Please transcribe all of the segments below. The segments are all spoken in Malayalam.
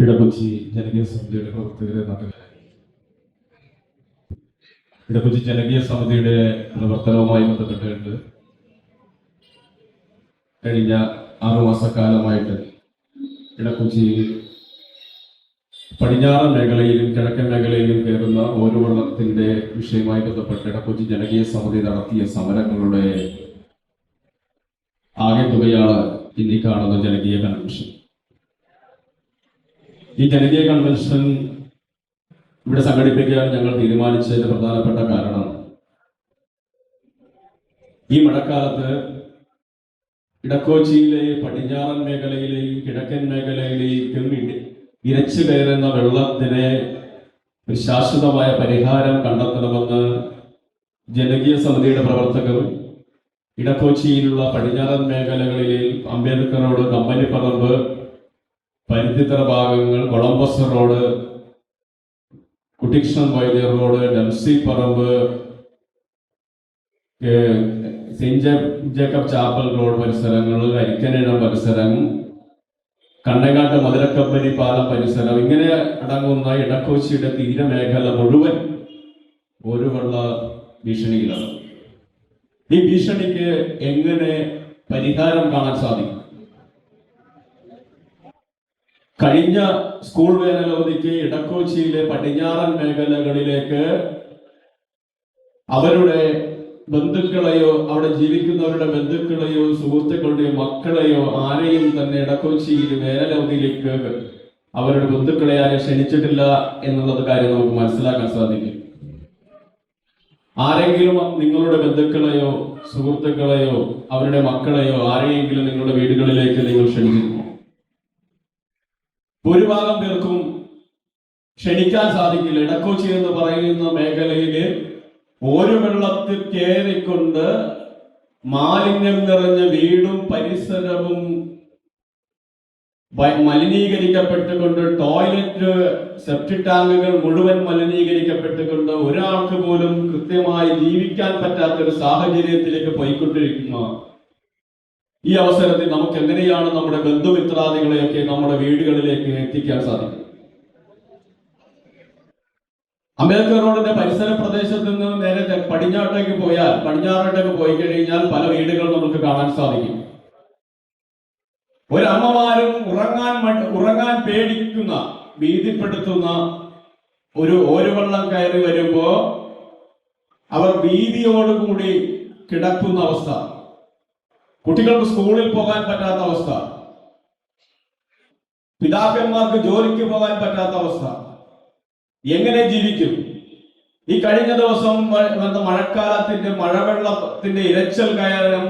ഇടക്കൊച്ചി ജനകീയ സമിതിയുടെ പ്രവർത്തകരെ ഇടക്കൊച്ചി ജനകീയ സമിതിയുടെ പ്രവർത്തനവുമായി ബന്ധപ്പെട്ടിട്ട് കഴിഞ്ഞ 6 മാസക്കാലമായിട്ട് ഇടക്കൊച്ചി പടിഞ്ഞാറൻ മേഖലയിലും കിഴക്കൻ മേഖലയിലും കയറുന്ന ഓരോ വെള്ളത്തിന്റെ വിഷയവുമായി ബന്ധപ്പെട്ട് ഇടക്കൊച്ചി ജനകീയ സമിതി നടത്തിയ സമരങ്ങളുടെ ആകെ തുകയാണ് ഇനി കാണുന്ന ജനകീയ കൺവെൻഷൻ. ഈ ജനകീയ കൺവെൻഷൻ ഇവിടെ സംഘടിപ്പിക്കാൻ ഞങ്ങൾ തീരുമാനിച്ചതിന്റെ പ്രധാനപ്പെട്ട കാരണം, ഈ മഴക്കാലത്ത് ഇടക്കൊച്ചിയിലെ പടിഞ്ഞാറൻ മേഖലയിലെയും കിഴക്കൻ മേഖലയിലേക്കും ഇരച്ചു കയറുന്ന വെള്ളത്തിന് ഒരു ശാശ്വതമായ പരിഹാരം കണ്ടെത്തണമെന്ന് ജനകീയ സമിതിയുടെ പ്രവർത്തകർ ഇടക്കൊച്ചിയിലുള്ള പടിഞ്ഞാറൻ മേഖലകളിൽ അംബേദ്കർ റോഡ്, കമ്പനിപ്പറമ്പ്, പരുത്തിത്തറ ഭാഗങ്ങൾ, കൊളംബസ് റോഡ്, കുട്ടികൃഷ്ണൻ വൈദ്യർ റോഡ്, ഡംസി പറമ്പ്, സെന്റ് ജേക്കബ് ചാപ്പൽ റോഡ് പരിസരങ്ങൾ, അരിക്കനിഴം പരിസരം, കണ്ണങ്ങാട്ട് മധുരക്കമ്പനി പാലം പരിസരം, ഇങ്ങനെ അടങ്ങുന്ന ഇടക്കൊച്ചിയുടെ തീരമേഖല മുഴുവൻ ഒരു വെള്ള ഭീഷണിയിലാണ്. ഈ ഭീഷണിക്ക് എങ്ങനെ പരിഹാരം കാണാൻ സാധിക്കും? കഴിഞ്ഞ സ്കൂൾ വേനലവധിക്ക് ഇടക്കൊച്ചിയിലെ പടിഞ്ഞാറൻ മേഖലകളിലേക്ക് അവരുടെ ബന്ധുക്കളെയോ അവിടെ ജീവിക്കുന്നവരുടെ ബന്ധുക്കളെയോ സുഹൃത്തുക്കളുടെയോ മക്കളെയോ ആരെയും തന്നെ ഇടക്കൊച്ചിയിൽ വേനലവധിയിലേക്ക് അവരുടെ ബന്ധുക്കളെ ആരും ക്ഷണിച്ചിട്ടില്ല എന്നുള്ളത് കാര്യം നമുക്ക് മനസ്സിലാക്കാൻ സാധിക്കും. ആരെങ്കിലും നിങ്ങളുടെ ബന്ധുക്കളെയോ സുഹൃത്തുക്കളെയോ അവരുടെ മക്കളെയോ ആരെയെങ്കിലും നിങ്ങളുടെ വീടുകളിലേക്ക് നിങ്ങൾ ക്ഷണിച്ചിരുന്നു? ഭൂരിഭാഗം പേർക്കും ക്ഷണിക്കാൻ സാധിക്കില്ല. ഇടക്കൊച്ചി എന്ന് പറയുന്ന മേഖലയില് ഒരു വെള്ളത്തിൽ കയറിക്കൊണ്ട് മാലിന്യം നിറഞ്ഞ വീടും പരിസരവും മലിനീകരിക്കപ്പെട്ടുകൊണ്ട്, ടോയ്ലറ്റ് സെപ്റ്റിക് ടാങ്കുകൾ മുഴുവൻ മലിനീകരിക്കപ്പെട്ടുകൊണ്ട് ഒരാൾക്ക് പോലും കൃത്യമായി ജീവിക്കാൻ പറ്റാത്തൊരു സാഹചര്യത്തിലേക്ക് പോയിക്കൊണ്ടിരിക്കുന്ന ഈ അവസരത്തിൽ നമുക്ക് എങ്ങനെയാണ് നമ്മുടെ ബന്ധുമിത്രാദികളെയൊക്കെ നമ്മുടെ വീടുകളിലേക്ക് എത്തിക്കാൻ സാധിക്കും? അംബേദ്കർ റോഡിന്റെ പരിസര പ്രദേശത്ത് നിന്ന് നേരെ പടിഞ്ഞാറോട്ടേക്ക് പോയി കഴിഞ്ഞാൽ പല വീടുകൾ നമുക്ക് കാണാൻ സാധിക്കും. ഒരമ്മമാരും ഉറങ്ങാൻ പേടിക്കുന്ന, ഭീതിപ്പെടുത്തുന്ന ഒരു വെള്ളം കയറി വരുമ്പോ അവർ ഭീതിയോടുകൂടി കിടക്കുന്ന അവസ്ഥ, കുട്ടികൾക്ക് സ്കൂളിൽ പോകാൻ പറ്റാത്ത അവസ്ഥ, പിതാക്കന്മാർക്ക് ജോലിക്ക് പോകാൻ പറ്റാത്ത അവസ്ഥ. എങ്ങനെ ജീവിക്കും? ഈ കഴിഞ്ഞ ദിവസം മഴക്കാലത്തിന്റെ മഴവെള്ളത്തിന്റെ ഇരച്ചൽ കാരണം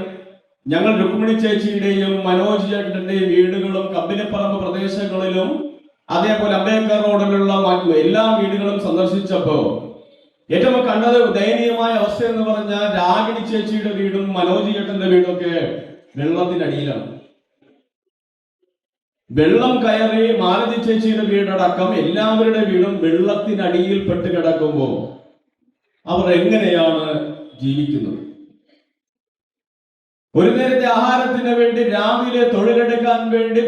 ഞങ്ങൾ രുക്മിണി ചേച്ചിയുടെയും മനോജ് ചേട്ടന്റെയും വീടുകളും കമ്പനിപ്പറമ്പ് പ്രദേശങ്ങളിലും അതേപോലെ അംബേദ്കർ റോഡിലുള്ള എല്ലാ വീടുകളും സന്ദർശിച്ചപ്പോ ഏറ്റവും കണ്ടത് ദയനീയമായ അവസ്ഥ എന്ന് പറഞ്ഞാൽ രാഗിണി ചേച്ചിയുടെ വീടും മനോജ് ചേട്ടന്റെ വീടൊക്കെ വെള്ളത്തിനടിയിലാണ്. വെള്ളം കയറി മാലതി ചേച്ചിയുടെ വീടടക്കം എല്ലാവരുടെ വീടും വെള്ളത്തിനടിയിൽ പെട്ട് കിടക്കുമ്പോ അവർ എങ്ങനെയാണ് ജീവിക്കുന്നത്? ഒരു നേരത്തെ ആഹാരത്തിന് വേണ്ടി രാവിലെ തൊഴിലെടുക്കാൻ വേണ്ടി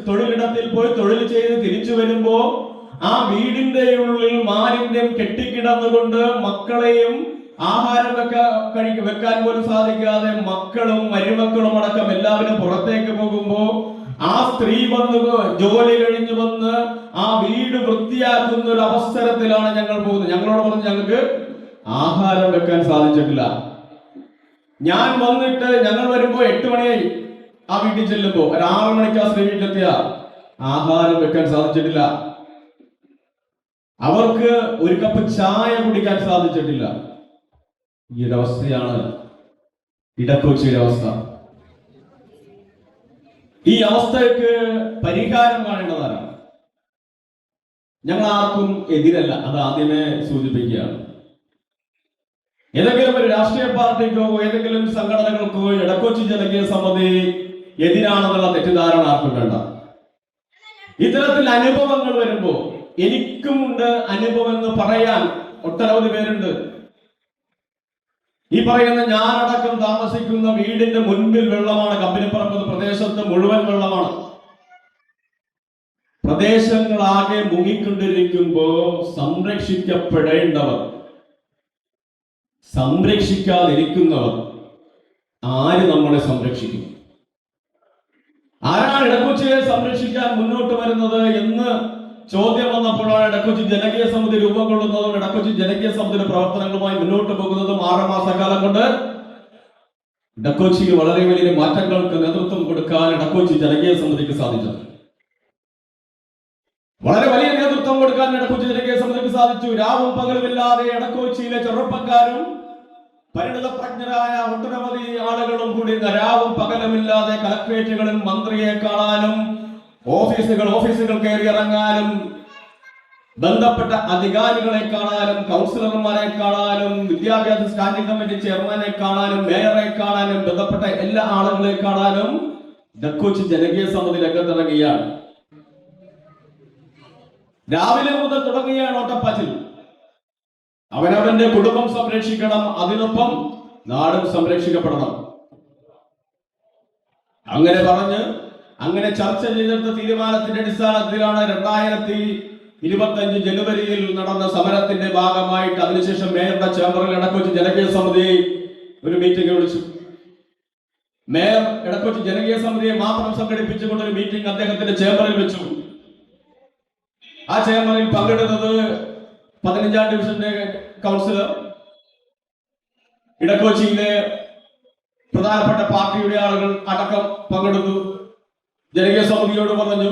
തൊഴിലിടത്തിൽ പോയി തൊഴിൽ ചെയ്ത് തിരിച്ചു വരുമ്പോ ആ വീടിന്റെ ഉള്ളിൽ മാലിന്യം കെട്ടിക്കിടന്നുകൊണ്ട് മക്കളെയും ആഹാരം വെക്കാൻ പോലും സാധിക്കാതെ മക്കളും മരുമക്കളും അടക്കം എല്ലാവരും പുറത്തേക്ക് പോകുമ്പോ ആ സ്ത്രീ വന്ന് ജോലി കഴിഞ്ഞു വന്ന് ആ വീട് വൃത്തിയാക്കുന്ന ഒരു അവസരത്തിലാണ് ഞങ്ങൾ പോകുന്നത്. ഞങ്ങളോട് പറഞ്ഞ് ഞങ്ങൾക്ക് ആഹാരം വെക്കാൻ സാധിച്ചിട്ടില്ല. ഞാൻ വന്നിട്ട് ഞങ്ങൾ വരുമ്പോ 8 മണിയായി. ആ വീട്ടിൽ ചെല്ലുമ്പോ ഒരു 6 മണിക്ക് ആ സ്ത്രീ വീട്ടിലെത്തിയ ആഹാരം വെക്കാൻ സാധിച്ചിട്ടില്ല. അവർക്ക് ഒരു കപ്പ് ചായ കുടിക്കാൻ സാധിച്ചിട്ടില്ല. ഈ ഒരു അവസ്ഥയാണ് ഇടക്കൊച്ചിയുടെ അവസ്ഥ. ഈ അവസ്ഥയ്ക്ക് പരിഹാരം കാണേണ്ടതാണ്. ഞങ്ങൾ ആർക്കും എതിരല്ല, അത് ആദ്യമേ സൂചിപ്പിക്കുകയാണ്. ഏതെങ്കിലും ഒരു രാഷ്ട്രീയ പാർട്ടിക്കോ ഏതെങ്കിലും സംഘടനകൾക്കോ ഇടക്കൊച്ചി ജനകീയ സമിതി എതിരാണെന്നുള്ള തെറ്റിദ്ധാരണ ആർക്കും വേണ്ട. ഇത്തരത്തിൽ അനുഭവങ്ങൾ വരുമ്പോ എനിക്കുമുണ്ട് അനുഭവം എന്ന് പറയാൻ ഒട്ടനവധി പേരുണ്ട്. ഈ പറയുന്ന ഞാനടക്കം താമസിക്കുന്ന വീടിന്റെ മുൻപിൽ വെള്ളമാണ്. കമ്പനിപ്പറമ്പ് പ്രദേശത്ത് മുഴുവൻ വെള്ളമാണ്. പ്രദേശങ്ങളാകെ മുങ്ങിക്കൊണ്ടിരിക്കുമ്പോ സംരക്ഷിക്കപ്പെടേണ്ടവർ, സംരക്ഷിക്കാതിരിക്കുന്നവർ, ആര് നമ്മളെ സംരക്ഷിക്കും? ആരാണ് ഇടക്കൊച്ചിയെ സംരക്ഷിക്കാൻ മുന്നോട്ട് വരുന്നത് എന്ന് ചോദ്യം വന്നപ്പോഴാണ് ഇടക്കൊച്ചി ജനകീയ സമിതി രൂപം കൊള്ളുന്നതും ഇടക്കൊച്ചി ജനകീയ സമിതിയുടെ പ്രവർത്തനങ്ങളുമായി മുന്നോട്ട് പോകുന്നതും 6 മാസക്കാലം കൊണ്ട് ഇടക്കൊച്ചിയിൽ വളരെ വലിയ മാറ്റങ്ങൾക്ക് നേതൃത്വം കൊടുക്കാൻ ഇടക്കൊച്ചി ജനകീയ സമിതിക്ക് സാധിച്ചു. വളരെ വലിയ നേതൃത്വം കൊടുക്കാൻ ഇടക്കൊച്ചി ജനകീയ സമിതിക്ക് സാധിച്ചു. രാവും പകലുമില്ലാതെ ഇടക്കൊച്ചിയിലെ ചെറുപ്പക്കാരും പരിണിതപ്രജ്ഞരായ ഒട്ടനവധി ആളുകളും കൂടി രാവും പകലുമില്ലാതെ കളക്ട്രേറ്റുകളിൽ മന്ത്രിയെ കാണാനും ഓഫീസുകൾ കയറി ഇറങ്ങാനും ബന്ധപ്പെട്ട അധികാരികളെ കാണാനും കൗൺസിലർമാരെ കാണാനും വിദ്യാഭ്യാസ സ്റ്റാൻഡിംഗ് കമ്മിറ്റി ചെയർമാനെ കാണാനും മേയറെ കാണാനും ബന്ധപ്പെട്ട എല്ലാ ആളുകളെ കാണാനും ഇടക്കൊച്ചി ജനകീയ സമിതി രംഗത്തിറങ്ങിയാണ്. രാവിലെ മുതൽ തുടങ്ങിയാണ് ഓട്ടപ്പാച്ചിൽ. അവനവന്റെ കുടുംബം സംരക്ഷിക്കണം, അതിനൊപ്പം നാടും സംരക്ഷിക്കപ്പെടണം. അങ്ങനെ പറഞ്ഞ് അങ്ങനെ ചർച്ച ചെയ്തെടുത്ത തീരുമാനത്തിന്റെ അടിസ്ഥാനത്തിലാണ് 2025 ജനുവരിയിൽ നടന്ന സമരത്തിന്റെ ഭാഗമായിട്ട് അതിനുശേഷം മേയറുടെ ചേംബറിൽ ഇടക്കൊച്ചി ജനകീയ സമിതി ഒരു മീറ്റിംഗ് വിളിച്ചു. മേയർ ഇടക്കൊച്ചി ജനകീയ സമിതിയെ മാത്രം സംഘടിപ്പിച്ചുകൊണ്ട് ഒരു മീറ്റിംഗ് അദ്ദേഹത്തിന്റെ ചേംബറിൽ വെച്ചു. ആ ചേംബറിൽ പങ്കെടുത്തത് 15ാം ഡിവിഷന്റെ കൗൺസിലർ, ഇടക്കൊച്ചിയിലെ പ്രധാനപ്പെട്ട പാർട്ടിയുടെ ആളുകൾ അടക്കം പങ്കെടുത്തു. ജനകീയ സമിതിയോട് പറഞ്ഞു,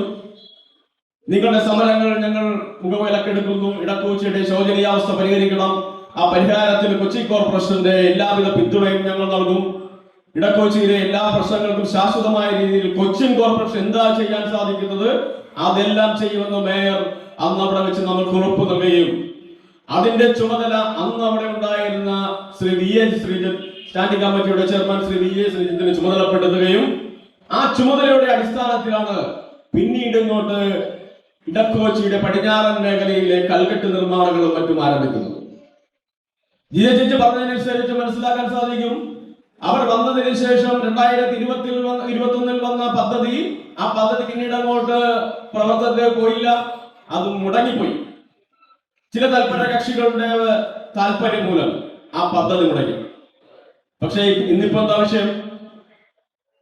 നിങ്ങളുടെ സമരങ്ങൾ ഞങ്ങൾ മുഖവിലക്കെടുക്കുന്നു. ഇടക്കൊച്ചിയുടെ ശോചനീയാവസ്ഥ പരിഹരിക്കണം. ആ പരിഹാരത്തിന് കൊച്ചി കോർപ്പറേഷന്റെ എല്ലാവിധ പിന്തുണയും ഞങ്ങൾ നൽകും. ഇടക്കൊച്ചിയിലെ എല്ലാ പ്രശ്നങ്ങൾക്കും ശാശ്വതമായ രീതിയിൽ കൊച്ചിൻ കോർപ്പറേഷൻ എന്താ ചെയ്യാൻ സാധിക്കുന്നത് അതെല്ലാം ചെയ്യുമെന്ന് മേയർ അന്ന് അവിടെ വെച്ച് നമ്മൾക്ക് ഉറപ്പ് നൽകുകയും അതിന്റെ ചുമതല അന്ന് അവിടെ ഉണ്ടായിരുന്ന Shri V A Sreejith, standing കമ്മിറ്റിയുടെ ചെയർമാൻ ശ്രീ വി എ ശ്രീജിത്തിന് ചുമതലപ്പെടുത്തുകയും ആ ചുമതലയുടെ അടിസ്ഥാനത്തിലാണ് പിന്നീട് ഇങ്ങോട്ട് ഇടക്കൊച്ചിയുടെ പടിഞ്ഞാറൻ മേഖലയിലെ കൽക്കെട്ട് നിർമ്മാണങ്ങളും മറ്റും ആരംഭിക്കുന്നത്. ജിജെ പറഞ്ഞതനുസരിച്ച് മനസ്സിലാക്കാൻ സാധിക്കും, അവർ വന്നതിന് ശേഷം 2021 വന്ന പദ്ധതി, ആ പദ്ധതി പിന്നീട് അങ്ങോട്ട് പ്രവർത്തനത്തിൽ പോയില്ല, അത് മുടങ്ങിപ്പോയി. ചില തൽപര കക്ഷികളുടെ താല്പര്യം മൂലം ആ പദ്ധതി മുടങ്ങി. പക്ഷേ ഇന്നിപ്പോ എന്താ വിഷയം?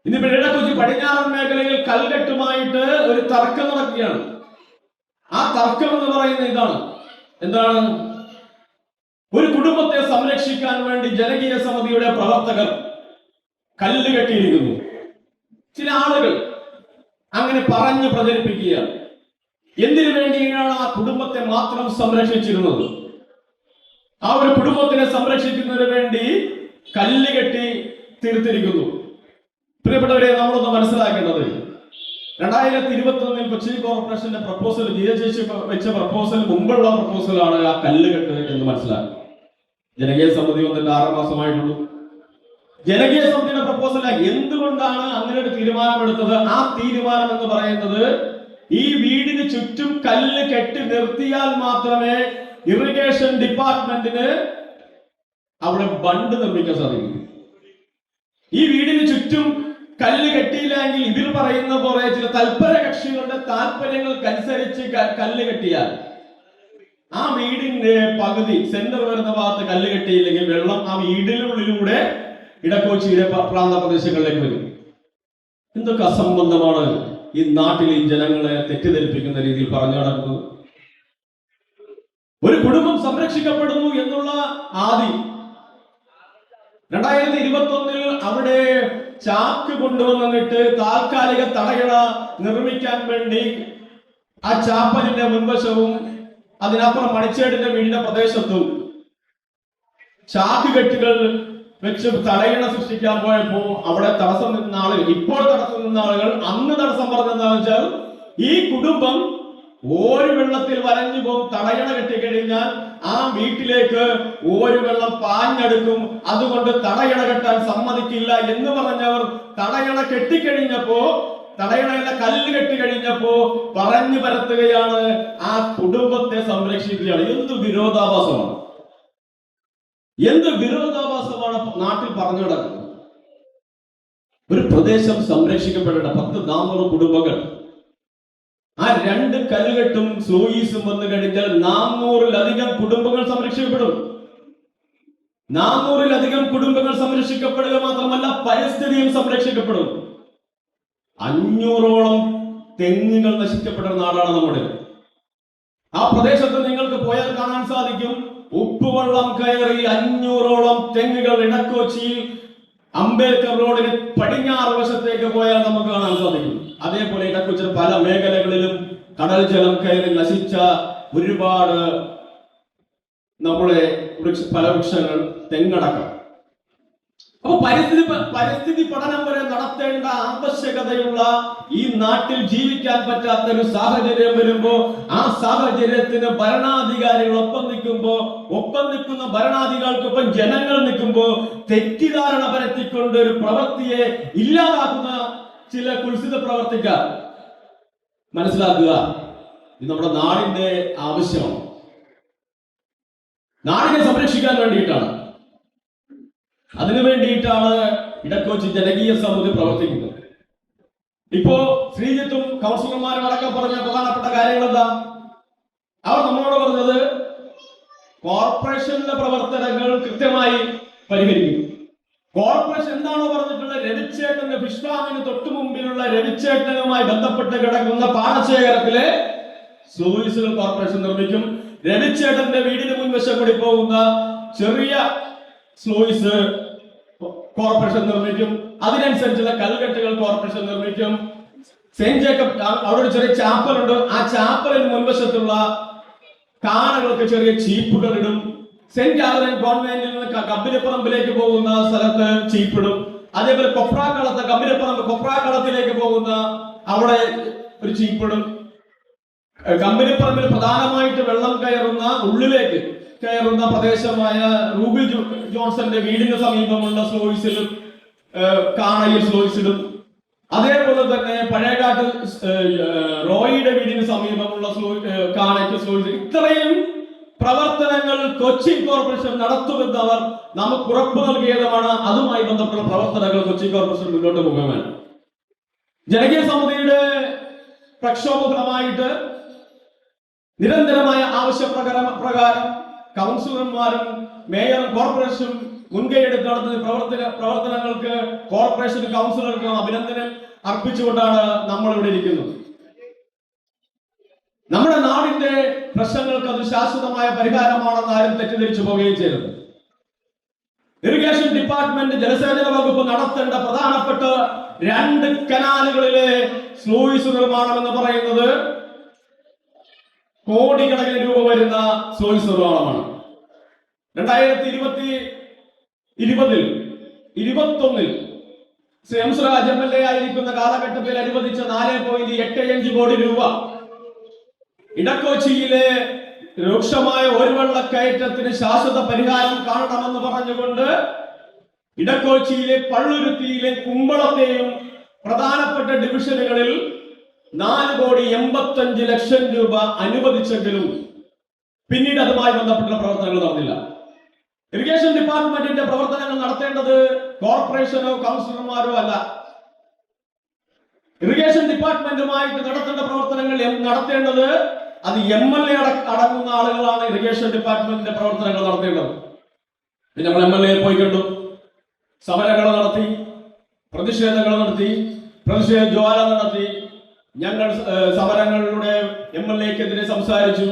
ഇന്നിപ്പോ ഇടക്കൊച്ചി പടിഞ്ഞാറൻ മേഖലയിൽ കൽക്കെട്ടുമായിട്ട് ഒരു തർക്കം നടക്കുകയാണ്. ആ തർക്കം എന്ന് പറയുന്നത് ഇതാണ്. എന്താണ്? ഒരു കുടുംബത്തെ സംരക്ഷിക്കാൻ വേണ്ടി ജനകീയ സമിതിയുടെ പ്രവർത്തകർ കല്ല് കെട്ടിയിരിക്കുന്നു. ചില ആളുകൾ അങ്ങനെ പറഞ്ഞു പ്രചരിപ്പിക്കുകയാണ്. എന്തിനു വേണ്ടിയാണ് ആ കുടുംബത്തെ മാത്രം സംരക്ഷിച്ചിരുന്നത്? ആ ഒരു കുടുംബത്തിനെ സംരക്ഷിക്കുന്നതിന് വേണ്ടി കല്ല് കെട്ടി തീർത്തിരിക്കുന്നു. പ്രിയപ്പെട്ടവരെ, നമ്മളൊന്ന് മനസ്സിലാക്കേണ്ടത് 2021 കൊച്ചി കോർപ്പറേഷന്റെ പ്രപ്പോസൽ, ജിജെ വെച്ച പ്രപ്പോസൽ മുമ്പുള്ള പ്രപ്പോസലാണ് ആ കല്ലുകെട്ട് എന്ന് മനസ്സിലാക്കുക. ജനകീയ സമിതി വന്നിട്ട് 6 മാസമായിട്ടുള്ളൂ. ജനകീയ സമിതിയുടെ പ്രപ്പോസൽ എന്തുകൊണ്ടാണ് അങ്ങനെ ഒരു തീരുമാനമെടുത്തത്? ആ തീരുമാനം എന്ന് പറയുന്നത്, ഈ വീടിന് ചുറ്റും കല്ല് കെട്ടി നിർത്തിയാൽ മാത്രമേ ഇറിഗേഷൻ ഡിപ്പാർട്ട്മെന്റിന് അവിടെ ബണ്ട് നിർമ്മിക്കാൻ സാധിക്കും. ഈ വീടിന് ചുറ്റും കല്ല് കെട്ടിയില്ലെങ്കിൽ ഇതിൽ പറയുന്ന പോലെ ചില തൽപര കക്ഷികളുടെ താല്പര്യങ്ങൾക്കനുസരിച്ച് കല്ല് കെട്ടിയാൽ ആ വീടിന്റെ പകുതി സെന്റർ വരുന്ന ഭാഗത്ത് കല്ല് കെട്ടിയില്ലെങ്കിൽ വെള്ളം ആ വീടിനുള്ളിലൂടെ ഇടക്കൊച്ചിയിലെ പ്രാന്ത പ്രദേശങ്ങളിലേക്ക് വരും. എന്തൊക്കെ അസംബന്ധമാണ് ഈ നാട്ടിലെ ജനങ്ങളെ തെറ്റിദ്ധരിപ്പിക്കുന്ന രീതിയിൽ പറഞ്ഞു നടക്കുന്നത്. ഒരു കുടുംബം സംരക്ഷിക്കപ്പെടുന്നു എന്നുള്ള ആദി 2021 അവിടെ ചാക്ക് കൊണ്ടുവന്നിട്ട് താൽക്കാലിക തടയണ നിർമ്മിക്കാൻ വേണ്ടി ആ ചാപ്പലിന്റെ മുൻവശവും അതിനപ്പുറം മണിച്ചേടിന്റെ വീടിന്റെ പ്രദേശത്തും ചാക്ക് കെട്ടുകൾ വെച്ച് തടയണ സൃഷ്ടിക്കാൻ പോയപ്പോ അവിടെ തടസ്സം നിന്ന ആളുകൾ, ഇപ്പോൾ തടസ്സം നിന്ന ആളുകൾ അന്ന് തടസ്സം പറഞ്ഞെന്താണെന്ന് വെച്ചാൽ, ഈ കുടുംബം ഓര് വെള്ളത്തിൽ വരഞ്ഞു പോകും. തടയണ കെട്ടിക്കഴിഞ്ഞാൽ ആ വീട്ടിലേക്ക് ഓര് വെള്ളം പാഞ്ഞെടുക്കും, അതുകൊണ്ട് തടയണ കെട്ടാൻ സമ്മതിക്കില്ല എന്ന് പറഞ്ഞവർ തടയണ കെട്ടിക്കഴിഞ്ഞപ്പോ, തടയണയുടെ കല്ല് കെട്ടിക്കഴിഞ്ഞപ്പോ പറഞ്ഞു പരത്തുകയാണ്, ആ കുടുംബത്തെ സംരക്ഷിക്കുകയാണ്. എന്ത് വിരോധാഭാസമാണ്, എന്ത് വിരോധാഭാസമാണ് നാട്ടിൽ പറഞ്ഞു നടക്കുന്നത്. ഒരു പ്രദേശം സംരക്ഷിക്കപ്പെടേണ്ട 10-400 കുടുംബങ്ങൾ ആ 2 കൽകെട്ടും സ്ലൂയിസും വന്നു കഴിഞ്ഞാൽ 400-ലധികം കുടുംബങ്ങൾ സംരക്ഷിക്കപ്പെടും. 400-ലധികം കുടുംബങ്ങൾ സംരക്ഷിക്കപ്പെടുക മാത്രമല്ല, പരിസ്ഥിതിയും സംരക്ഷിക്കപ്പെടും. 500ഓളം തെങ്ങുകൾ നശിക്കപ്പെടുന്ന നാടാണ് നമ്മുടെ. ആ പ്രദേശത്ത് നിങ്ങൾക്ക് പോയാൽ കാണാൻ സാധിക്കും, ഉപ്പുവെള്ളം കയറി 500ഓളം തെങ്ങുകൾ ഇടക്കൊച്ചിയിൽ അംബേദ്കർ റോഡിന് പടിഞ്ഞാറ് വശത്തേക്ക് പോയാൽ നമുക്ക് കാണാൻ സാധിക്കും. അതേപോലെ ഇടക്കൊച്ചിയിൽ പല മേഖലകളിലും കടൽ ജലം കയറി നശിച്ച ഒരുപാട് നമ്മുടെ പല വൃക്ഷങ്ങൾ, തെങ്ങടക്കം. അപ്പൊ പരിസ്ഥിതി പഠനം വരെ നടത്തേണ്ട ആവശ്യകതയുള്ള ഈ നാട്ടിൽ ജീവിക്കാൻ പറ്റാത്ത ഒരു സാഹചര്യം വരുമ്പോ, ആ സാഹചര്യത്തിന് ഭരണാധികാരികൾ ഒപ്പം നിൽക്കുന്ന ഭരണാധികാരികൾക്കൊപ്പം ജനങ്ങൾ നിൽക്കുമ്പോ തെറ്റിദ്ധാരണ പരത്തിക്കൊണ്ട് ഒരു പ്രവൃത്തിയെ ഇല്ലാതാക്കുന്ന ചില കുൽസിത പ്രവർത്തിക്കാർ മനസ്സിലാക്കുക, ഇത് നമ്മുടെ നാടിന്റെ ആവശ്യമാണ്, നാടിനെ സംരക്ഷിക്കാൻ വേണ്ടിയിട്ടാണ്. അതിനു വേണ്ടിയിട്ടാണ് ഇടക്കൊച്ചി ജനകീയ സമിതി പ്രവർത്തിക്കുന്നത്. ഇപ്പോ ശ്രീജിത്തും കൗൺസിലർമാരും അടക്കം പറഞ്ഞ പ്രധാനപ്പെട്ട കാര്യങ്ങൾ എന്താ? അവർ നമ്മളോട് പറഞ്ഞത് കോർപ്പറേഷന്റെ പ്രവർത്തനങ്ങൾ കൃത്യമായി പരിഹരിക്കും. കോർപ്പറേഷൻ എന്താണോ പറഞ്ഞിട്ടുള്ളത്, രവിച്ചേട്ടന്റെ ഫിഷ് ഫാമിന് തൊട്ടു മുമ്പിലുള്ള രവിച്ചേട്ടനുമായി ബന്ധപ്പെട്ട് കിടക്കുന്ന പാടശേഖരത്തിലെ സ്ലൂയിസുകൾ കോർപ്പറേഷൻ നിർമ്മിക്കും. രവിച്ചേട്ടന്റെ വീടിന് മുൻവശം കൂടി പോകുന്ന ചെറിയ സ്ലൂയിസ് കോർപ്പറേഷൻ നിർമ്മിക്കും. അതിനനുസരിച്ചുള്ള കൽകെട്ടുകൾ കോർപ്പറേഷൻ നിർമ്മിക്കും. സെന്റ് ജേക്കബ് അവിടെ ഒരു ചെറിയ ചാപ്പലുണ്ട്, ആ ചാപ്പലിന് മുൻവശത്തുള്ള കാണകൾക്ക് ചെറിയ ചീപ്പുകൾ ഇടും. സെന്റ് ആലൻ കോൺവെന്റിൽ നിന്ന് കമ്പിലിപ്പറമ്പിലേക്ക് പോകുന്ന സ്ഥലത്ത് ചീപ്പിടും. അതേപോലെ കൊപ്രാക്കളത്തിലേക്ക് പോകുന്ന അവിടെ ഒരു ചീപ്പിടും. കമ്പനിപ്പറമ്പിൽ പ്രധാനമായിട്ട് വെള്ളം കയറുന്ന, ഉള്ളിലേക്ക് കയറുന്ന പ്രദേശമായ റൂബി ജോൺസന്റെ വീടിന് സമീപമുള്ള സ്ലൂയിസിലും കാണയിൽ സ്ലൂയിസിലും, അതേപോലെ തന്നെ പഴയകാട്ട് റോയിയുടെ വീടിന് സമീപമുള്ള കാണയ്ക്ക് സ്ലൂയിസ്, ഇത്രയും പ്രവർത്തനങ്ങൾ കൊച്ചി കോർപ്പറേഷൻ നടത്തുമെന്ന് അവർ നമുക്ക് ഉറപ്പ് നൽകിയതുമാണ്. അതുമായി ബന്ധപ്പെട്ട പ്രവർത്തനങ്ങൾ കൊച്ചി കോർപ്പറേഷൻ മുന്നോട്ട് പോകുകയാണ്. ജനകീയ സമിതിയുടെ പ്രക്ഷോഭഫലമായിട്ട് നിരന്തരമായ ആവശ്യപ്രകാരം കൗൺസിലർമാരും മേയറും കോർപ്പറേഷനും മുൻകൈയെടുത്ത് നടത്തുന്ന പ്രവർത്തനങ്ങൾക്ക് കോർപ്പറേഷൻ കൗൺസിലർക്കും അഭിനന്ദനം അർപ്പിച്ചുകൊണ്ടാണ് നമ്മൾ ഇവിടെ ഇരിക്കുന്നത്. നമ്മുടെ നാടിന്റെ പ്രശ്നങ്ങൾക്ക് അത് ശാശ്വതമായ പരിഹാരമാണെന്ന് ആരും തെറ്റിദ്ധരിച്ചു പോവുകയും ചെയ്തത്. ഇറിഗേഷൻ ഡിപ്പാർട്ട്മെന്റ്, ജലസേചന വകുപ്പ് നടത്തേണ്ട പ്രധാനപ്പെട്ട 2 കനാലുകളിലെ സ്ലൂയിസ് നിർമ്മാണം എന്ന് പറയുന്നത് കോടിക്കണക്കിന് രൂപ വരുന്ന സ്ലൂയിസ് നിർമ്മാണമാണ്. 2020-21 എം സ്വരാജ് MLA ആയിരിക്കുന്ന കാലഘട്ടത്തിൽ അനുവദിച്ച 4.85 കോടി രൂപ ഇടക്കൊച്ചിയിലെ രൂക്ഷമായ ഒരു വെള്ളക്കയറ്റത്തിന് ശാശ്വത പരിഹാരം കാണണമെന്ന് പറഞ്ഞുകൊണ്ട് ഇടക്കൊച്ചിയിലെ പള്ളുരുത്തിയിലെ കുമ്പളത്തെയും പ്രധാനപ്പെട്ട ഡിവിഷനുകളിൽ 4,85,00,000 രൂപ അനുവദിച്ചെങ്കിലും പിന്നീട് അതുമായി ബന്ധപ്പെട്ട പ്രവർത്തനങ്ങൾ നടന്നില്ല. ഇറിഗേഷൻ ഡിപ്പാർട്ട്മെന്റിന്റെ പ്രവർത്തനങ്ങൾ നടത്തേണ്ടത് കോർപ്പറേഷനോ കൗൺസിലർമാരോ അല്ല. ഇറിഗേഷൻ ഡിപ്പാർട്ട്മെന്റുമായിട്ട് നടത്തേണ്ട പ്രവർത്തനങ്ങൾ നടത്തേണ്ടത് അത് MLA അടങ്ങുന്ന ആളുകളാണ്. ഇറിഗേഷൻ ഡിപ്പാർട്ട്മെന്റിന്റെ പ്രവർത്തനങ്ങൾ നടത്തേണ്ടത്. ഞങ്ങൾ MLA പോയി കണ്ടു, സമരങ്ങൾ നടത്തി, പ്രതിഷേധങ്ങൾ നടത്തി, പ്രതിഷേധ ജ്വാല നടത്തി. ഞങ്ങൾ സമരങ്ങളിലൂടെ MLA-ക്കെതിരെ സംസാരിച്ചു.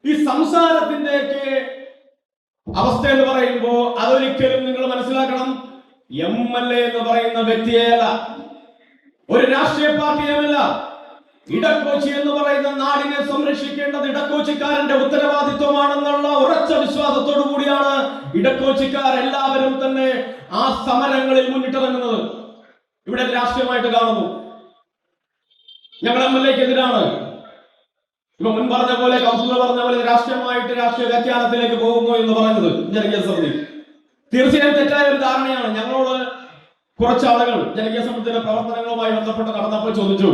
ഈ സംസാരത്തിന്റെയൊക്കെ അവസ്ഥ എന്ന് പറയുമ്പോ അതൊരിക്കലും നിങ്ങൾ മനസ്സിലാക്കണം, MLA എന്ന് പറയുന്ന വ്യക്തിയെയല്ല, ഒരു രാഷ്ട്രീയ പാർട്ടിയുമല്ല. ഇടക്കൊച്ചി എന്ന് പറയുന്ന നാടിനെ സംരക്ഷിക്കേണ്ടത് ഇടക്കൊച്ചിക്കാരന്റെ ഉത്തരവാദിത്വമാണെന്നുള്ള ഉറച്ച വിശ്വാസത്തോടു കൂടിയാണ് ഇടക്കൊച്ചിക്കാരെല്ലാവരും തന്നെ ആ സമരങ്ങളിൽ മുന്നിട്ടിറങ്ങുന്നത്. ഇവിടെ രാഷ്ട്രീയമായിട്ട് കാണുന്നു. ഞങ്ങൾ MLA-ക്കെതിരാണ്. ഇപ്പൊ മുൻ പറഞ്ഞ പോലെ, കൗൺസിലർ പറഞ്ഞ പോലെ രാഷ്ട്രീയ വ്യാഖ്യാനത്തിലേക്ക് പോകുന്നു എന്ന് പറയുന്നത് ജനകീയ സമിതി തീർച്ചയായും തെറ്റായ ഒരു ധാരണയാണ്. ഞങ്ങളോട് കുറച്ചാളുകൾ ജനകീയ സമിതിയുടെ പ്രവർത്തനങ്ങളുമായി ബന്ധപ്പെട്ട് നടന്നപ്പോൾ ചോദിച്ചു,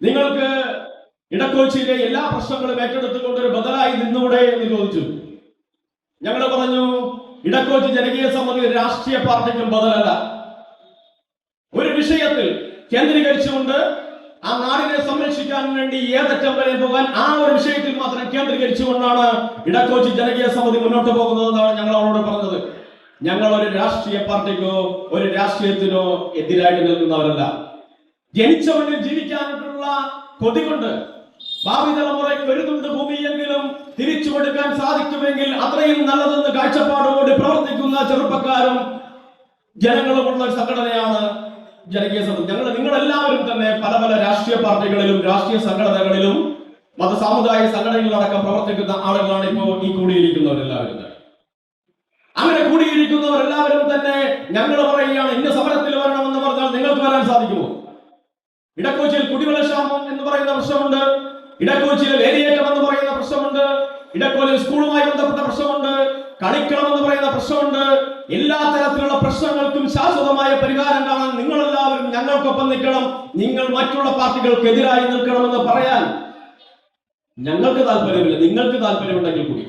നിങ്ങൾക്ക് ഇടക്കൊച്ചിയിലെ എല്ലാ പ്രശ്നങ്ങളും ഏറ്റെടുത്തുകൊണ്ട് ഒരു ബദലായി നിന്നൂടെ എന്ന് ചോദിച്ചു. ഞങ്ങൾ പറഞ്ഞു, ഇടക്കൊച്ചി ജനകീയ സമിതി ഒരു രാഷ്ട്രീയ പാർട്ടിക്കും ബദലല്ല. ഒരു വിഷയത്തിൽ കേന്ദ്രീകരിച്ചുകൊണ്ട് ആ നാടിനെ സംരക്ഷിക്കാൻ വേണ്ടി ഏതറ്റം വരെ പോകാൻ ആ ഒരു വിഷയത്തിൽ മാത്രം കേന്ദ്രീകരിച്ചുകൊണ്ടാണ് ഇടക്കൊച്ചി ജനകീയ സമിതി മുന്നോട്ട് പോകുന്നതെന്നാണ് ഞങ്ങൾ അവരോട് പറഞ്ഞത്. ഞങ്ങൾ ഒരു രാഷ്ട്രീയ പാർട്ടിക്കോ ഒരു രാഷ്ട്രീയത്തിനോ എതിരായിട്ട് നിൽക്കുന്നവരല്ല. ജനിച്ച മണ്ണിൽ ജീവിക്കാനുള്ള കൊതി കൊണ്ട് ഭാവി തലമുറയ്ക്ക് ഒരു തുണ്ട് ഭൂമിയെങ്കിലും തിരിച്ചു കൊടുക്കാൻ സാധിക്കുമെങ്കിൽ അത്രയും നല്ലതെന്ന് കാഴ്ചപ്പാടോടെ പ്രവർത്തിക്കുന്ന ചെറുപ്പക്കാരും ജനങ്ങളുമുള്ള ഒരു സംഘടനയാണ് ജനകീയ സമിതി. നിങ്ങളെല്ലാവരും തന്നെ പല പല രാഷ്ട്രീയ പാർട്ടികളിലും രാഷ്ട്രീയ സംഘടനകളിലും മത സാമുദായിക സംഘടനകളിലടക്കം പ്രവർത്തിക്കുന്ന ആളുകളാണ് ഇപ്പോൾ ഈ കൂടിയിരിക്കുന്നവരെല്ലാവരും. അങ്ങനെ കൂടിയിരിക്കുന്നവരെല്ലാവരും തന്നെ ഞങ്ങൾ പറയുകയാണ് ഇന്ന സമരത്തിൽ വരണമെന്ന് പറഞ്ഞാൽ നിങ്ങൾക്ക് വരാൻ സാധിക്കുമോ? ഇടക്കൊച്ചിയിൽ കുടിവെള്ളക്ഷാമം എന്ന് പറയുന്ന പ്രശ്നമുണ്ട്, ഇടക്കൊച്ചിയിൽ വേലിയേറ്റം എന്ന് പറയുന്ന പ്രശ്നമുണ്ട്, ഇടക്കൊച്ചിയിൽ സ്കൂളുമായി ബന്ധപ്പെട്ട പ്രശ്നമുണ്ട്, കളിക്കളം എന്ന് പറയുന്ന പ്രശ്നമുണ്ട്. എല്ലാ തരത്തിലുള്ള പ്രശ്നങ്ങൾക്കും ശാശ്വതമായ പരിഹാരം കാണാൻ നിങ്ങളെല്ലാവരും ഞങ്ങൾക്കൊപ്പം നിൽക്കണം, നിങ്ങൾ മറ്റുള്ള പാർട്ടികൾക്കെതിരായി നിൽക്കണമെന്ന് പറയാൻ ഞങ്ങൾക്ക് താല്പര്യമില്ല. നിങ്ങൾക്ക് താല്പര്യമുണ്ടെങ്കിൽ കൂടി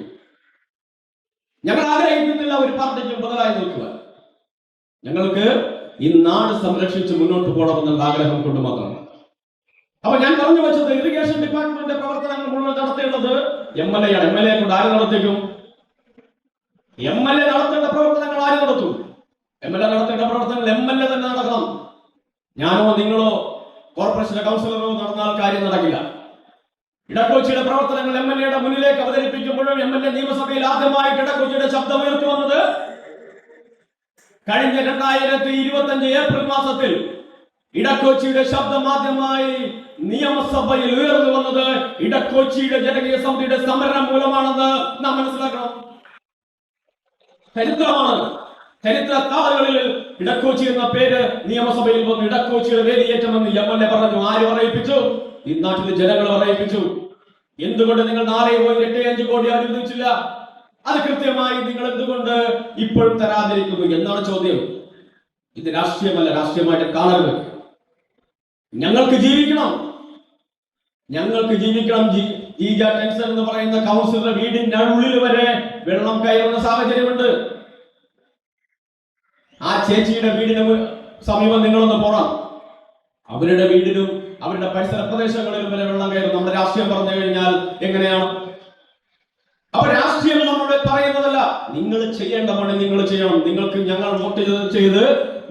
ഞങ്ങൾ ആഗ്രഹിക്കുന്നില്ല ഒരു പാർട്ടിക്കും ബദലായി നിൽക്കുവാൻ. ഞങ്ങൾക്ക് ഈ നാട് സംരക്ഷിച്ച് മുന്നോട്ട് പോകണമെന്നുള്ള ആഗ്രഹം കൊണ്ട് മാത്രമാണ്. അപ്പൊ ഞാൻ പറഞ്ഞു വെച്ചത് ഇറിഗേഷൻ ഡിപ്പാർട്ട്മെന്റ് പ്രവർത്തനങ്ങൾ മുഴുവൻ നടത്തേണ്ടത് MLA ആണ്. MLA കൊണ്ട് ആര് നടത്തിക്കും? MLA നടത്തേണ്ട പ്രവർത്തനങ്ങൾ ആര് നടത്തും? MLA നടത്തേണ്ട പ്രവർത്തനങ്ങൾ MLA തന്നെ നടക്കണം. ഞാനോ നിങ്ങളോ കോർപ്പറേഷന്റെ കൗൺസിലറോ നടന്നാൽ കാര്യം നടക്കില്ല. ഇടക്കൊച്ചിയുടെ പ്രവർത്തനങ്ങൾ MLA മുന്നിലേക്ക് അവതരിപ്പിക്കുമ്പോഴും MLA നിയമസഭയിൽ ആദ്യമായിട്ട് ഇടക്കൊച്ചിയുടെ ശബ്ദം ഉയർത്തി വന്നത് കഴിഞ്ഞ 2025 ഏപ്രിൽ മാസത്തിൽ ഇടക്കൊച്ചിയുടെ ശബ്ദം ആദ്യമായി നിയമസഭയിൽ ഉയർന്നു വന്നത് ഇടക്കൊച്ചിയുടെ ജനകീയ സമിതിയുടെ സമരം മൂലമാണെന്ന് നാം മനസ്സിലാക്കണം. ചരിത്രമാണ്. ചരിത്ര താളുകളിൽ ഇടക്കൊച്ചി എന്ന പേര് നിയമസഭയിൽ വന്നു. ഇടക്കൊച്ചിയുടെ വേലിയേറ്റമെന്ന് MLA പറഞ്ഞു. ആര് പറയിപ്പിച്ചു? ഈ നാട്ടിലെ ജനങ്ങൾ പറയിപ്പിച്ചു. എന്തുകൊണ്ട് നിങ്ങൾ 4.85 കോടി അനുവദിച്ചില്ല? അത് കൃത്യമായി നിങ്ങൾ എന്തുകൊണ്ട് ഇപ്പോഴും തരാതിരിക്കുന്നു എന്നാണ് ചോദ്യം. ഇത് രാഷ്ട്രീയമല്ല, രാഷ്ട്രീയമായിട്ട് കാണരുത്. ഞങ്ങൾക്ക് ജീവിക്കണം. ജീജ ടെൻഷൻ എന്ന് പറയുന്ന കൗൺസിലറുടെ വീടിന്റെ ഉള്ളിൽ വരെ വെള്ളം കയറുന്ന സാഹചര്യമുണ്ട്. ആ ചേച്ചിയുടെ വീടിന് സമീപം നിങ്ങളൊന്ന് പോണം. അവരുടെ വീടിനും അവരുടെ പരിസര പ്രദേശങ്ങളിലും വരെ വെള്ളം കയറും. നമ്മുടെ രാഷ്ട്രീയം പറഞ്ഞു കഴിഞ്ഞാൽ എങ്ങനെയാണ്? അപ്പൊ രാഷ്ട്രീയം നമ്മളോട് പറയുന്നതല്ല. നിങ്ങൾ ചെയ്യേണ്ട പണി നിങ്ങൾ ചെയ്യണം. ഞങ്ങൾ വോട്ട് ചെയ്ത്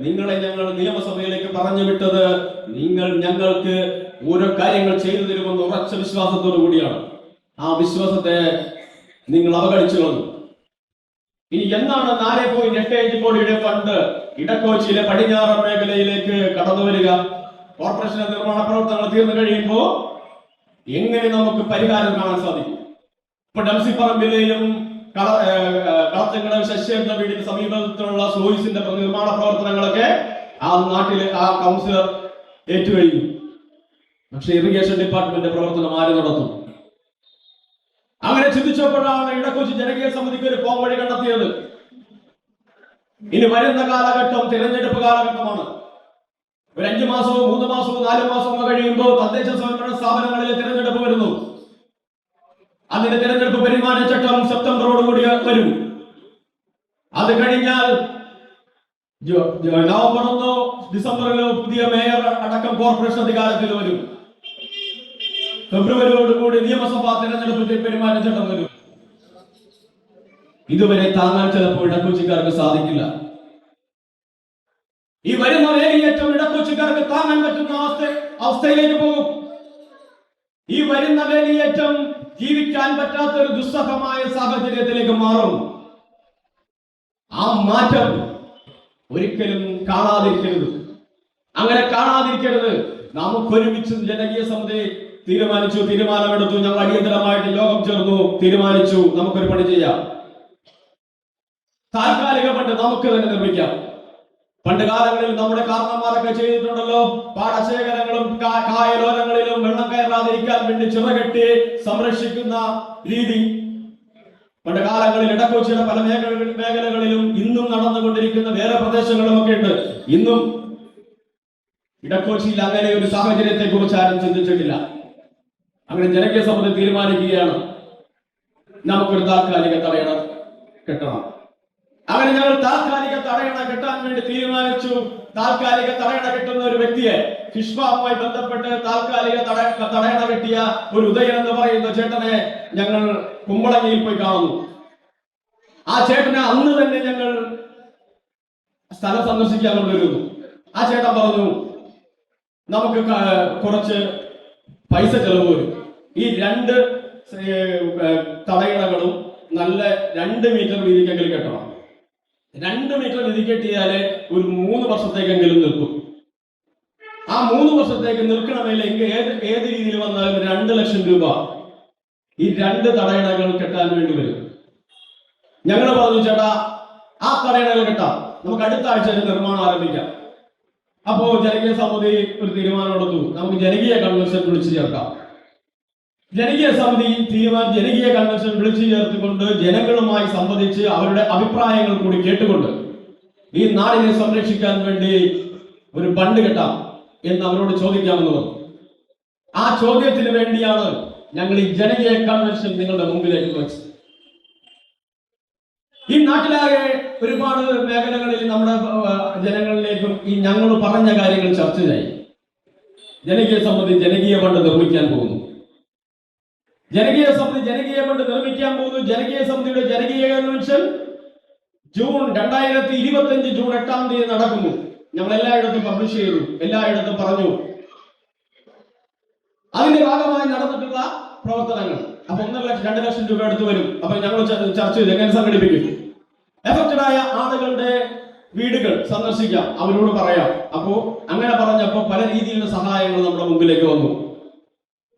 നിങ്ങളെ ഞങ്ങൾ നിയമസഭയിലേക്ക് പറഞ്ഞു വിട്ടത് നിങ്ങൾ ഞങ്ങൾക്ക് ഓരോ കാര്യങ്ങൾ ചെയ്തു തരുമെന്ന് ഉറച്ച വിശ്വാസത്തോടു കൂടിയാണ്. ആ വിശ്വാസത്തെ നിങ്ങൾ അവഗണിച്ചു കളഞ്ഞു. ഇനി എന്നാണ് 4.85 കോടിയുടെ ഫണ്ട് ഇടക്കൊച്ചിയിലെ പടിഞ്ഞാറൻ മേഖലയിലേക്ക് കടന്നു വരിക? കോർപ്പറേഷന്റെ നിർമ്മാണ പ്രവർത്തനങ്ങൾ തീർന്നു കഴിയുമ്പോൾ എങ്ങനെ നമുക്ക് പരിഹാരം കാണാൻ സാധിക്കും? ഇപ്പൊ ഡംസിപ്പറമ്പിലെയും കളത്തങ്കട ശശിയുടെ വീടിന് സമീപത്തുള്ള സ്ലൂയിസിന്റെ നിർമ്മാണ പ്രവർത്തനങ്ങളൊക്കെ ആ നാട്ടിലെ ആ കൗൺസിലർ ഏറ്റുകഴിഞ്ഞു. പക്ഷെ ഇറിഗേഷൻ ഡിപ്പാർട്ട്മെന്റ് പ്രവർത്തനം ആര് നടത്തും? അങ്ങനെ ചിന്തിച്ചപ്പോഴാണ് ഇടക്കൊച്ചി ജനകീയ സമിതിക്ക് ഒരു പോംവഴി കണ്ടെത്തിയത്. ഇനി വരുന്ന കാലഘട്ടം തിരഞ്ഞെടുപ്പ് കാലഘട്ടമാണ്. ഒരു 5 മാസമോ 3 മാസമോ 4 മാസമോ കഴിയുമ്പോൾ തദ്ദേശ സ്വയംഭരണ സ്ഥാപനങ്ങളിലെ തിരഞ്ഞെടുപ്പ് വരുന്നു. അതിന്റെ തിരഞ്ഞെടുപ്പ് പെരുമാറ്റച്ചട്ടം സെപ്റ്റംബറോടുകൂടി വരും. അത് കഴിഞ്ഞാൽ നവംബർ 1 ഡിസംബറിലോ പുതിയ മേയർ അടക്കം കോർപ്പറേഷൻ അധികാരത്തിൽ വരും. ഫെബ്രുവരിയോടുകൂടി നിയമസഭാ തിരഞ്ഞെടുപ്പ് പെരുമാറ്റച്ചട്ടം വരും. ഇതുവരെ താങ്ങാൻ ചിലപ്പോൾ ഇടക്കൊച്ചിക്കാർക്ക് സാധിക്കില്ല. ഈ വരുന്ന വേലിയേറ്റം ഇടക്കൊച്ചിക്കാർക്ക് താങ്ങാൻ പറ്റുന്ന അവസ്ഥയിലേക്ക് പോകും. ഈ വരുന്ന വേലിയേറ്റം ജീവിക്കാൻ പറ്റാത്ത ഒരു ദുസ്സഹമായ സാഹചര്യത്തിലേക്ക് മാറും. ആ മാറ്റം ഒരിക്കലും കാണാതിരിക്കരുത്. അങ്ങനെ കാണാതിരിക്കരുത്. നമുക്കൊരുമിച്ച് ജനകീയ സമിതി തീരുമാനമെടുത്തു. ഞങ്ങൾ അടിയന്തരമായിട്ട് യോഗം ചേർന്നു, തീരുമാനിച്ചു നമുക്കൊരു പണി ചെയ്യാം. താൽക്കാലിക ഫണ്ട് നമുക്ക് തന്നെ നിർമ്മിക്കാം. പണ്ട് കാലങ്ങളിൽ നമ്മുടെ കാരണന്മാരൊക്കെ ചെയ്തിട്ടുണ്ടല്ലോ. പാടശേഖരങ്ങളും കായലോരങ്ങളിലും വെള്ളം കയറാതിരിക്കാൻ വേണ്ടി ചിറകെട്ടി സംരക്ഷിക്കുന്ന രീതി പണ്ട് കാലങ്ങളിൽ ഇടക്കൊച്ചിയുടെ പല മേഖലകളിലും ഇന്നും നടന്നുകൊണ്ടിരിക്കുന്ന വേറെ പ്രദേശങ്ങളും ഒക്കെ ഉണ്ട്. ഇന്നും ഇടക്കൊച്ചിയിൽ അങ്ങനെ ഒരു സാഹചര്യത്തെ കുറിച്ച് ആരും ചിന്തിച്ചിട്ടില്ല. അങ്ങനെ ജനകീയ സമിതി തീരുമാനിക്കുകയാണ് നമുക്കൊരു താൽക്കാലിക തടയണ കെട്ടണം. അങ്ങനെ ഞങ്ങൾ താൽക്കാലിക തടയണ കെട്ടാൻ വേണ്ടി തീരുമാനിച്ചു. താൽക്കാലിക തടയണ കെട്ടുന്ന ഒരു വ്യക്തിയെ, ഫിഷ് ഫാമുമായി ബന്ധപ്പെട്ട് താൽക്കാലിക തടയണ കെട്ടിയ ഒരു ഉദയൻ എന്ന് പറയുന്ന ചേട്ടനെ ഞങ്ങൾ കുമ്പളങ്ങിയിൽ പോയി കാണുന്നു. ആ ചേട്ടനെ അന്ന് തന്നെ ഞങ്ങൾ സ്ഥലം സന്ദർശിക്കാൻ കൊണ്ടുവരുന്നു. ആ ചേട്ടൻ പറഞ്ഞു, നമുക്ക് കുറച്ച് പൈസ ചെലവ് വരും. ഈ 2 തടയണകളും നല്ല 2 മീറ്റർ വീതിക്കെങ്കിലും കെട്ടണം. 2 മീറ്റർ വീതി കെട്ടിയാല് ഒരു 3 വർഷത്തേക്കെങ്കിലും നിൽക്കും. ആ 3 വർഷത്തേക്ക് നിൽക്കണമെങ്കിൽ ഏത് രീതിയിൽ വന്നാലും 2 ലക്ഷം രൂപ ഈ 2 തടയണകൾ കെട്ടാൻ വേണ്ടി വരും. ഞങ്ങൾ പറഞ്ഞു, ചേട്ടാ ആ തടയണകൾ കെട്ടാം, നമുക്ക് അടുത്ത ആഴ്ച നിർമ്മാണം ആരംഭിക്കാം. അപ്പോ ജനകീയ സമിതി ഒരു തീരുമാനം എടുത്തു, നമുക്ക് ജനകീയ കൺവെൻഷൻ വിളിച്ചു ചേർക്കാം. ജനകീയ സമിതി ജനകീയ കൺവെൻഷൻ വിളിച്ചു ചേർത്തുകൊണ്ട് ജനങ്ങളുമായി സംവദിച്ച് അവരുടെ അഭിപ്രായങ്ങൾ കൂടി കേട്ടുകൊണ്ട് ഈ നാടിനെ സംരക്ഷിക്കാൻ വേണ്ടി ഒരു ഫണ്ട് കെട്ടാം എന്ന് അവരോട് ചോദിക്കാമെന്ന് പറഞ്ഞു. ആ ചോദ്യത്തിന് വേണ്ടിയാണ് ഞങ്ങൾ ഈ ജനകീയ കൺവെൻഷൻ നിങ്ങളുടെ മുമ്പിലേക്ക് വെച്ചത്. ഈ നാട്ടിലാകെ ഒരുപാട് മേഖലകളിൽ നമ്മുടെ ജനങ്ങളിലേക്കും ഈ ഞങ്ങൾ പറഞ്ഞ കാര്യങ്ങൾ ചർച്ചയായി. ജനകീയ സമിതി ജനകീയ ഫണ്ട് നിർമ്മിക്കാൻ പോകുന്നു. ജനകീയ സമിതി ജനകീയ ഫണ്ട് നിർമ്മിക്കാൻ പോകുന്നു. ജനകീയ സമിതിയുടെ ജനകീയ കൺവെൻഷൻ ജൂൺ 2025 ജൂൺ 8-ാം തീയതി നടക്കുന്നു. ഞങ്ങൾ എല്ലായിടത്തും പബ്ലിഷ് ചെയ്തു, എല്ലായിടത്തും പറഞ്ഞു. അതിന്റെ ഭാഗമായി നടന്നിട്ടുള്ള പ്രവർത്തനങ്ങൾ അപ്പൊ 1.5-2 ലക്ഷം രൂപ അടുത്ത് വരും. അപ്പൊ ഞങ്ങൾ ചർച്ച ചെയ്ത് എങ്ങനെ സംഘടിപ്പിക്കും. എഫക്റ്റഡ് ആയ ആളുകളുടെ വീടുകൾ സന്ദർശിക്കാം, അവരോട് പറയാം. അപ്പോ അങ്ങനെ പറഞ്ഞപ്പോ പല രീതിയിലുള്ള സഹായങ്ങൾ നമ്മുടെ മുമ്പിലേക്ക് വന്നു.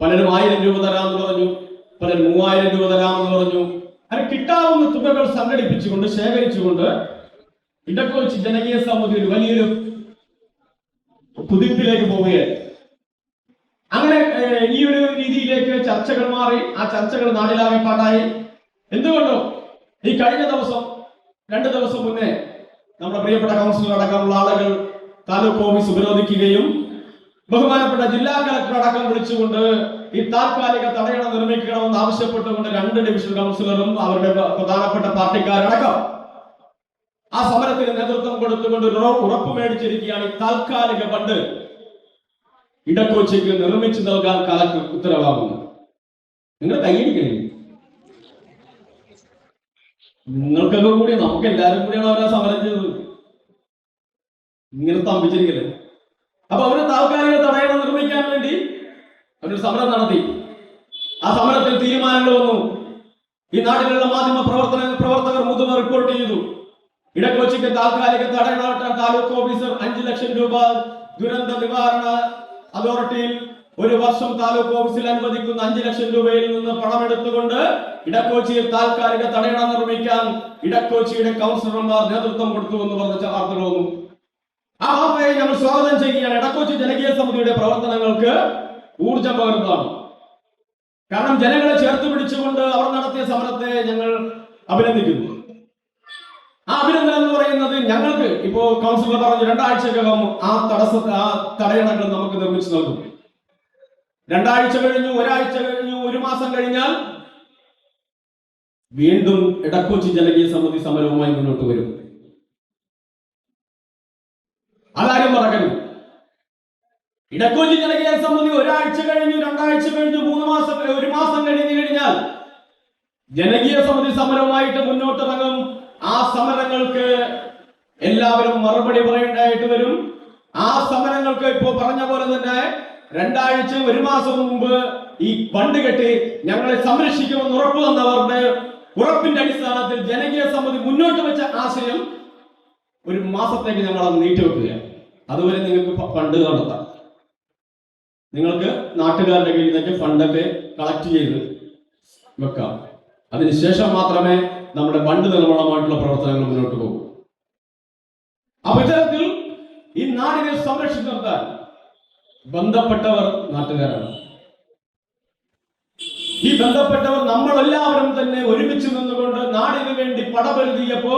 പലരും 1000 രൂപ തരാമെന്ന് പറഞ്ഞു, പലരും 3000 രൂപ തരാമെന്ന് പറഞ്ഞു. അത് കിട്ടാവുന്ന തുകകൾ സംഘടിപ്പിച്ചുകൊണ്ട് ശേഖരിച്ചുകൊണ്ട് ഇടക്കൊച്ചി ജനകീയ സമിതി ഒരു വലിയൊരു കുതിപ്പിലേക്ക് പോവുകയായി. അങ്ങനെ ഈ ഒരു രീതിയിലേക്ക് ചർച്ചകൾ മാറി. ആ ചർച്ചകൾ നാടിലാകെ പാടായി. എന്തുകൊണ്ടോ ഈ കഴിഞ്ഞ ദിവസം 2 ദിവസം മുന്നേ നമ്മുടെ പ്രിയപ്പെട്ട കൗൺസിലർ അടക്കമുള്ള ആളുകൾ താലൂക്ക് ഓഫീസ് ഉപരോധിക്കുകയും ബഹുമാനപ്പെട്ട ജില്ലാ കളക്ടർ അടക്കം വിളിച്ചുകൊണ്ട് ഈ താൽക്കാലിക തടയണ നിർമ്മിക്കണമെന്ന് ആവശ്യപ്പെട്ടുകൊണ്ട് 2 ഡിവിഷൻ കൗൺസിലറും അവരുടെ പ്രധാനപ്പെട്ട പാർട്ടിക്കാരടക്കം ആ സമരത്തിന് നേതൃത്വം കൊടുത്തുകൊണ്ട് ഉറപ്പ് മേടിച്ചിരിക്കുകയാണ്. ഈ താൽക്കാലിക ഫണ്ട് ഇടക്കൊച്ചിക്ക് നിർമ്മിച്ചു നൽകാൻ കളക്ടർ ഉത്തരവാകുന്നു. നിങ്ങൾ കൈയടിക്കണേ. നിങ്ങൾക്കൊക്കെ കൂടി, നമുക്ക് എല്ലാവരും കൂടിയാണ് അവരെ സമരം ചെയ്തത്. ഇങ്ങനെ സ്തംഭിച്ചിരിക്കല്ലേ. അപ്പൊ അവര് താൽക്കാലിക തടയണ നിർമ്മിക്കാൻ വേണ്ടി അവരൊരു സമരം നടത്തി. ആ സമരത്തിൽ തീരുമാനങ്ങൾ വന്നു. ഈ നാട്ടിലുള്ള മാധ്യമ പ്രവർത്തകർ മുതിർന്ന റിപ്പോർട്ട് ചെയ്തു. ഇടക്കൊച്ചിക്ക് താൽക്കാലിക തടയണ കെട്ടാൻ താലൂക്ക് ഓഫീസർ 5 ലക്ഷം രൂപ ദുരന്ത നിവാരണ അതോറിറ്റിയിൽ ഒരു വർഷം താലൂക്ക് ഓഫീസിൽ അനുവദിക്കുന്ന 5 ലക്ഷം രൂപയിൽ നിന്ന് പണമെടുത്തുകൊണ്ട് ഇടക്കൊച്ചിയിൽ താൽക്കാലിക തടയണ നിർമ്മിക്കാൻ ഇടക്കൊച്ചിയുടെ കൗൺസിലർമാർ നേതൃത്വം കൊടുത്തു എന്ന് പറഞ്ഞ വാർത്തകൾ വന്നു. ആ വാർത്തയെ ഞങ്ങൾ സ്വാഗതം ചെയ്യുകയാണ്. ഇടക്കൊച്ചി ജനകീയ സമിതിയുടെ പ്രവർത്തനങ്ങൾക്ക് ഊർജം പകരുന്നതാണ്. കാരണം ജനങ്ങളെ ചേർത്ത് പിടിച്ചുകൊണ്ട് അവർ നടത്തിയ സമരത്തെ ഞങ്ങൾ അഭിനന്ദിക്കുന്നു. ആ അഭിനന്ദനം എന്ന് പറയുന്നത് ഞങ്ങൾക്ക് ഇപ്പോ കൗൺസിലർ പറഞ്ഞു 2 ആഴ്ചക്കകം ആ തടയണകൾ നമുക്ക് നിർമ്മിച്ചു നൽകും. 2 ആഴ്ച കഴിഞ്ഞു, 1 ആഴ്ച കഴിഞ്ഞു, 1 മാസം കഴിഞ്ഞാൽ വീണ്ടും ഇടക്കൊച്ചി ജനകീയ സമിതി സമരവുമായി മുന്നോട്ട് വരും. അതാരും മറക്കരുത്. ഇടക്കൊച്ചി ജനകീയ സമിതി 1 ആഴ്ച കഴിഞ്ഞു, 2 ആഴ്ച കഴിഞ്ഞു, 3 മാസം, 1 മാസം കഴിഞ്ഞു കഴിഞ്ഞാൽ ജനകീയ സമിതി സമരവുമായിട്ട് മുന്നോട്ടിറങ്ങും. ആ സമരങ്ങൾക്ക് എല്ലാവരും മറുപടി പറയേണ്ടതായിട്ട് വരും. ആ സമരങ്ങൾക്ക് ഇപ്പോ പറഞ്ഞ പോലെ തന്നെ 2 ആഴ്ച, 1 മാസം മുമ്പ് ഈ ഫണ്ട് കെട്ടി ഞങ്ങളെ സംരക്ഷിക്കുമെന്ന് ഉറപ്പ് തന്നവരുടെ ഉറപ്പിന്റെ അടിസ്ഥാനത്തിൽ ജനകീയ സമിതി മുന്നോട്ട് വെച്ച ആശയം 1 മാസത്തേക്ക് ഞങ്ങൾ അത് നീട്ടിവെക്കുകയാണ്. അതുവരെ നിങ്ങൾക്ക് ഫണ്ട് നടത്താം. നിങ്ങൾക്ക് നാട്ടുകാരുടെ കയ്യിൽ നിന്നൊക്കെ ഫണ്ടൊക്കെ കളക്ട് ചെയ്ത് വെക്കാം. അതിനുശേഷം മാത്രമേ നമ്മുടെ ഫണ്ട് നിർമ്മാണമായിട്ടുള്ള പ്രവർത്തനങ്ങൾ മുന്നോട്ട് പോകും. അപ്പൊ ഇത്തരത്തിൽ ഈ നാടിനെ സംരക്ഷിച്ചു നിർത്താൻ ബന്ധപ്പെട്ടവർ നാട്ടുകാരാണ്. ഈ ബന്ധപ്പെട്ടവർ നമ്മളെല്ലാവരും തന്നെ ഒരുമിച്ച് നിന്നുകൊണ്ട് നാടിന് വേണ്ടി പടപൊരുതിയപ്പോ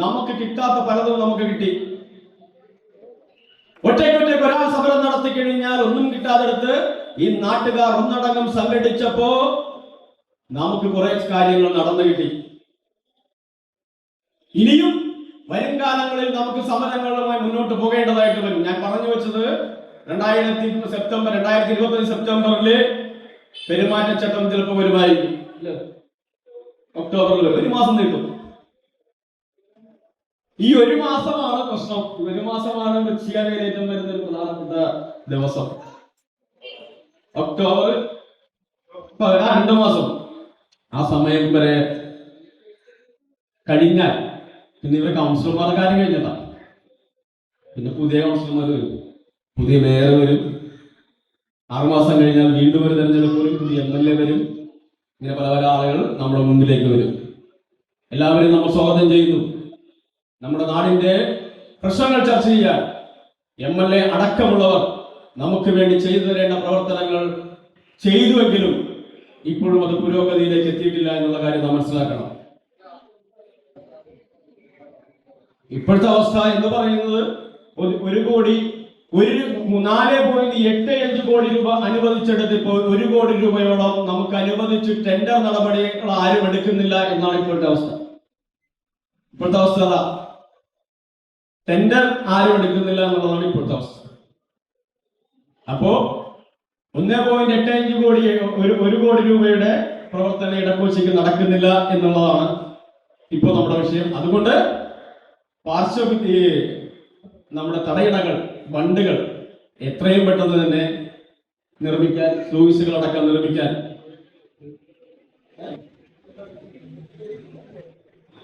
നമുക്ക് കിട്ടാത്ത പലതും നമുക്ക് കിട്ടി. ഒറ്റയ്ക്കൊറ്റയ്ക്ക് ഒരാൾ സമരം നടത്തി കഴിഞ്ഞാൽ ഒന്നും കിട്ടാതെടുത്ത് ഈ നാട്ടുകാർ ഒന്നടങ്കം സംഘടിച്ചപ്പോ നമുക്ക് കുറെ കാര്യങ്ങൾ നടന്നു കിട്ടി. ഇനിയും വരും കാലങ്ങളിൽ നമുക്ക് സമരങ്ങളുമായി മുന്നോട്ട് പോകേണ്ടതായിട്ട് വരും. ഞാൻ പറഞ്ഞു വെച്ചത് 2025 സെപ്റ്റംബറില് പെരുമാറ്റച്ചട്ടം ചിലപ്പോൾ വരുമായിരിക്കും. ഒക്ടോബറിൽ 1 മാസം നീട്ടും. ഈ 1 മാസമാണ് പ്രശ്നം. 1 മാസമാണ് വൃശ്ചിക വേലേറ്റം വരുന്ന ഒരു പ്രധാനപ്പെട്ട ദിവസം. ഒക്ടോബർ 2 മാസം. ആ സമയം വരെ കഴിഞ്ഞാൽ പിന്നെ ഇവരെ കൗൺസിലർമാരുടെ കാര്യം കഴിഞ്ഞതാ. പിന്നെ പുതിയ കൗൺസിലർമാർ വരും, പുതിയ മേയർ വരും. 6 മാസം കഴിഞ്ഞാൽ വീണ്ടും ഒരു തെരഞ്ഞെടുപ്പ് വരും, പുതിയ MLA വരും. ഇങ്ങനെ പല പല ആളുകൾ നമ്മുടെ മുമ്പിലേക്ക് വരും. എല്ലാവരെയും നമ്മൾ സ്വാഗതം ചെയ്യുന്നു. നമ്മുടെ നാടിന്റെ പ്രശ്നങ്ങൾ ചർച്ച ചെയ്യാൻ MLA അടക്കമുള്ളവർ നമുക്ക് വേണ്ടി ചെയ്തു തരേണ്ട പ്രവർത്തനങ്ങൾ ചെയ്തുവെങ്കിലും ഇപ്പോഴും അത് പുരോഗതിയിലേക്ക് എത്തിയിട്ടില്ല എന്നുള്ള കാര്യം നാം മനസ്സിലാക്കണം. ഇപ്പോഴത്തെ അവസ്ഥ എന്ന് പറയുന്നത് 4.85 കോടി രൂപ അനുവദിച്ചെടുത്ത് ഇപ്പോൾ 1 കോടി രൂപയോളം നമുക്ക് അനുവദിച്ച് ടെൻഡർ നടപടികൾ ആരും എടുക്കുന്നില്ല എന്നാണ് ഇപ്പോഴത്തെ അവസ്ഥ. അതാ, ടെൻഡർ ആരും എടുക്കുന്നില്ല എന്നുള്ളതാണ് ഇപ്പോഴത്തെ അവസ്ഥ. അപ്പോ 1.85 കോടി 1 കോടി രൂപയുടെ പ്രവർത്തനം ഇടക്കൊച്ചിക്ക് നടക്കുന്നില്ല എന്നുള്ളതാണ് ഇപ്പോൾ നമ്മുടെ വിഷയം. അതുകൊണ്ട് പാർശ്വഭിത്തി നമ്മുടെ തടയിടകൾ, ബണ്ടുകൾ എത്രയും പെട്ടെന്ന് തന്നെ നിർമ്മിക്കാൻ, സ്ലൂയിസുകളടക്കം നിർമ്മിക്കാൻ,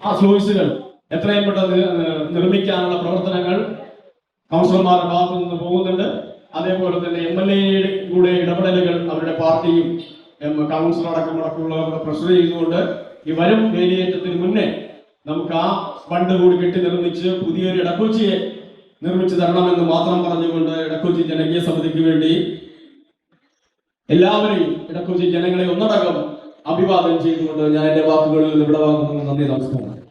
ആ സ്ലൂയിസുകൾ എത്രയും പെട്ടെന്ന് നിർമ്മിക്കാനുള്ള പ്രവർത്തനങ്ങൾ കൗൺസിലർമാരുടെ ഭാഗത്തു നിന്ന് പോകുന്നുണ്ട്. അതേപോലെ തന്നെ MLA കൂടെ ഇടപെടലുകൾ അവരുടെ പാർട്ടിയും കൗൺസിലർ അടക്കമുള്ളവരുടെ പ്രഷർ ചെയ്തുകൊണ്ട് ഈ വരും വേലിയേറ്റത്തിന് മുന്നേ നമുക്ക് ആ ഫണ്ട് കൂടി കെട്ടി നിർമ്മിച്ച് പുതിയൊരു ഇടക്കൊച്ചിയെ നിർമ്മിച്ചു തരണമെന്ന് മാത്രം പറഞ്ഞുകൊണ്ട് ഇടക്കൊച്ചി ജനകീയ സമിതിക്ക് വേണ്ടി എല്ലാവരെയും, ഇടക്കൊച്ചി ജനങ്ങളെ ഒന്നടങ്കം അഭിവാദനം ചെയ്തുകൊണ്ട് ഞാൻ എന്റെ വാക്കുകളിൽ ഇവിടെ വാങ്ങുന്നു. നന്ദി, നമസ്കാരം.